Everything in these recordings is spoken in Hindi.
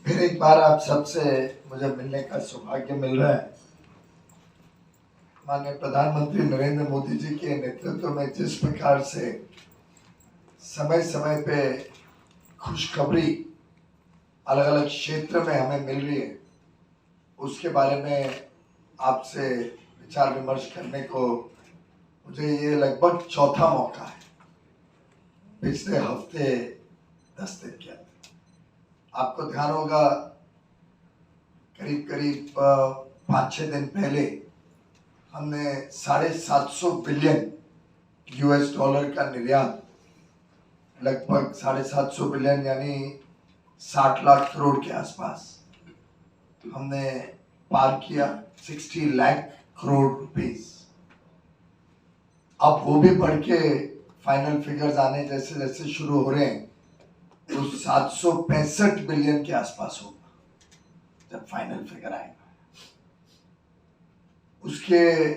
फिर एक बार आप सबसे मुझे मिलने का सौभाग्य मिल रहा है। माननीय प्रधानमंत्री नरेंद्र मोदी जी के नेतृत्व में जिस प्रकार से समय समय पे खुशखबरी अलग अलग क्षेत्र में हमें मिल रही है, उसके बारे में आपसे विचार विमर्श करने को मुझे ये लगभग चौथा मौका है। पिछले हफ्ते 10 दिन के अंदर आपको ध्यान होगा, करीब करीब 5-6 दिन पहले हमने 750 बिलियन यूएस डॉलर का निर्यात, लगभग 750 बिलियन यानी 60 लाख करोड़ के आसपास हमने पार किया, 60 लाख करोड़ रुपीस। अब वो भी बढ़ के फाइनल फिगर्स आने जैसे जैसे शुरू हो रहे हैं, तो 765 बिलियन के आसपास होगा जब फाइनल फिगर आएगा। उसके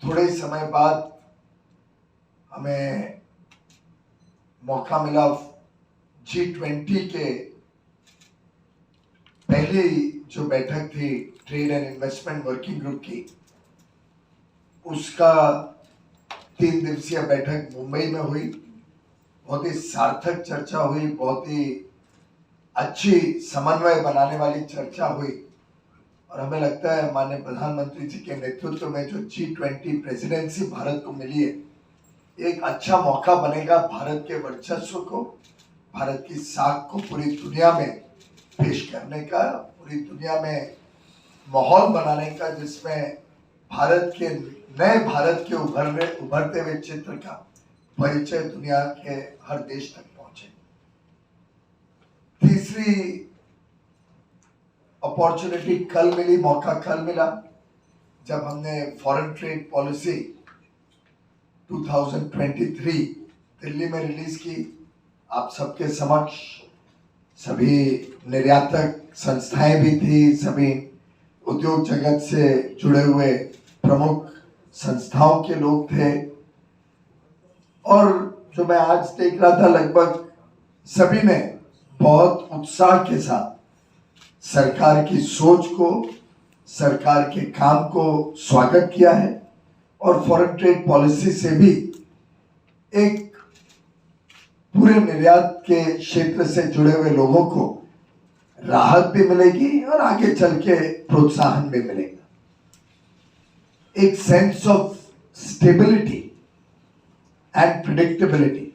थोड़े ही समय बाद हमें मौका मिला G20 के पहली जो बैठक थी trade and investment working group की, उसका 3 दिवसीय बैठक मुंबई में हुई। बहुत ही सार्थक चर्चा हुई, बहुत ही अच्छी समन्वय बनाने वाली चर्चा हुई और हमें लगता है माननीय प्रधानमंत्री जी के नेतृत्व में जो G20 प्रेसिडेंसी भारत को मिली है, एक अच्छा मौका बनेगा भारत के वर्चस्व को, भारत की साख को पूरी दुनिया में पेश करने का, पूरी दुनिया में माहौल बनाने का, जिसमें भारत के नए भारत के उभरते हुए चित्र का परिचय दुनिया के हर देश तक पहुंचे। तीसरी अपॉर्चुनिटी कल मिली, मौका कल मिला जब हमने फॉरेन ट्रेड पॉलिसी 2023 दिल्ली में रिलीज की। आप सबके समक्ष सभी निर्यातक संस्थाएं भी थी, सभी उद्योग जगत से जुड़े हुए प्रमुख संस्थाओं के लोग थे और जो मैं आज देख रहा था, लगभग सभी ने बहुत उत्साह के साथ सरकार की सोच को, सरकार के काम को स्वागत किया है और फॉरेन ट्रेड पॉलिसी से भी एक पूरे निर्यात के क्षेत्र से जुड़े हुए लोगों को राहत भी मिलेगी और आगे चल के प्रोत्साहन भी मिलेगा। एक sense of stability and predictability,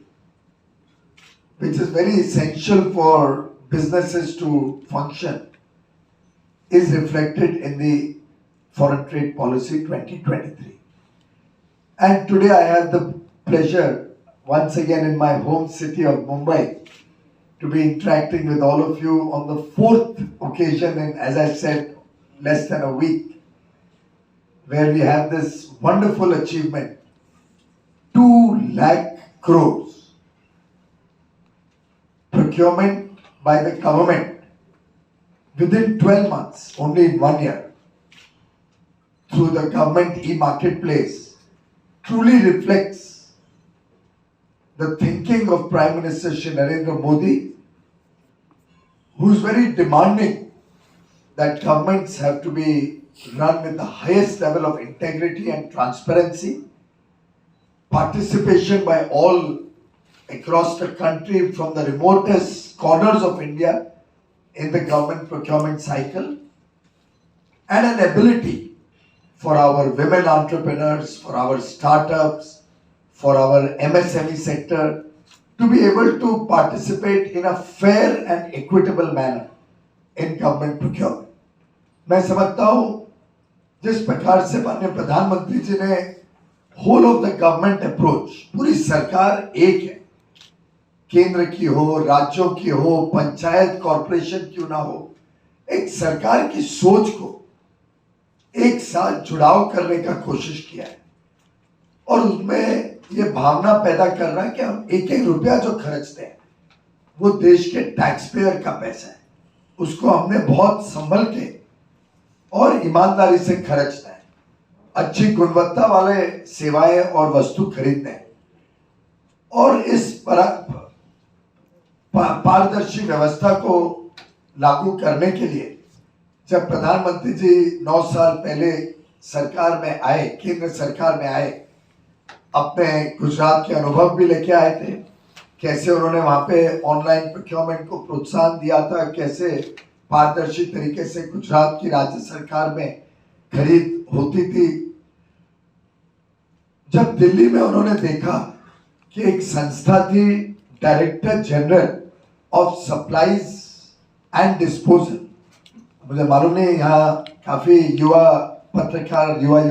which is very essential for businesses to function, is reflected in the Foreign Trade Policy 2023. And today I have the pleasure, once again in my home city of Mumbai, to be interacting with all of you on the 4th occasion in, as I said, less than a week, where we have this wonderful achievement, 2 lakh crores procurement by the government within 12 months, only in 1 year, through the government e-marketplace, truly reflects the thinking of Prime Minister Shri Narendra Modi, who is very demanding that governments have to be run with the highest level of integrity and transparency, participation by all across the country from the remotest corners of India in the government procurement cycle, and an ability for our women entrepreneurs, for our startups, for our MSME sector to be able to participate in a fair and equitable manner in government procurement. मैं समझता हूँ जिस प्रकार से माननीय प्रधानमंत्री जी ने whole of the government approach, पूरी सरकार एक है, केंद्र की हो, राज्यों की हो, पंचायत कॉरपोरेशन क्यों ना हो, एक सरकार की सोच को एक साथ जुड़ाव करने का कोशिश किया है और उसमें ये भावना पैदा कर रहा है कि हम एक एक रुपया जो खर्चते हैं वो देश के टैक्स पेयर का पैसा है, उसको हमने बहुत संभल के और ईमानदारी से खर्चना है, अच्छी गुणवत्ता वाले सेवाएं और वस्तु खरीदने हैं और इस पारदर्शी व्यवस्था को लागू करने के लिए जब प्रधानमंत्री जी 9 साल पहले सरकार में आए, केंद्र सरकार में आए, अपने गुजरात के अनुभव भी लेके आए थे। कैसे उन्होंने वहां पे ऑनलाइन प्रोक्योरमेंट को प्रोत्साहन दिया था, कैसे पारदर्शी तरीके से गुजरात की राज्य सरकार में खरीद होती थी। जब दिल्ली में उन्होंने देखा कि एक संस्था थी, director general of supplies and disposal, मुझे मालूम नहीं यहाँ काफी युवा पत्रकार, युवा